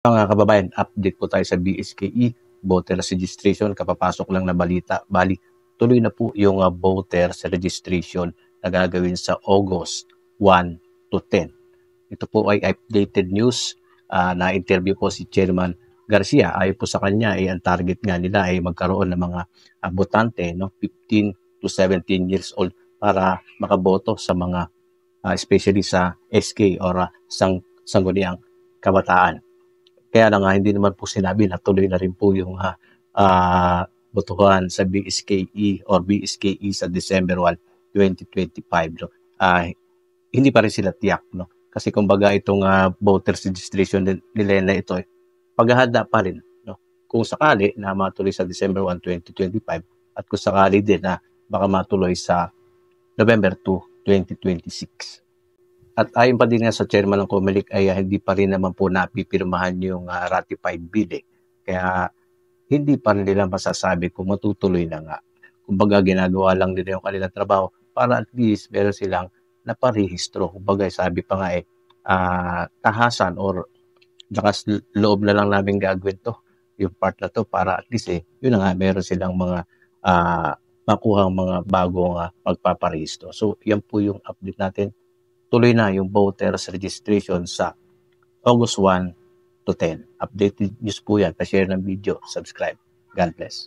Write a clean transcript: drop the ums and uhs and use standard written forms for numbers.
Mga kababayan, update po tayo sa BSKE, voters registration, kapapasok lang na balita. Bali, tuloy na po yung voters registration na gagawin sa August 1 to 10. Ito po ay updated news. Na-interview po si Chairman Garcia. Ayon po sa kanya, ang target nga nila ay magkaroon ng mga botante, 15 to 17 years old para makaboto sa mga, especially sa SK or sangguniang kabataan. Kaya lang nga, hindi naman po sinabi na tuloy na rin po yung botohan sa BSKE or BSKE sa December 1, 2025. No? Hindi pa rin sila tiyak. No? Kasi kumbaga itong voters registration nila na ito, paghahanda pa rin. No? Kung sakali na matuloy sa December 1, 2025 at kung sakali din na baka matuloy sa November 2, 2026. At ayon pa din nga sa chairman ng COMELEC ay hindi pa rin naman po napipirmahan yung ratified bill. Kaya hindi pa rin nila masasabi kung matutuloy na nga. Kumbaga ginagawa lang nila yung kanilang trabaho para at least meron silang naparehistro. Kumbaga sabi pa nga tahasan or lakas loob na lang namin gagawin to, yung part na to para at least yun na nga meron silang mga makuhang mga bagong pagpaparehistro. So yan po yung update natin. Tuloy na yung voters registration sa August 1 to 10. Updated news po yan. Pa-share ng video. Subscribe. God bless.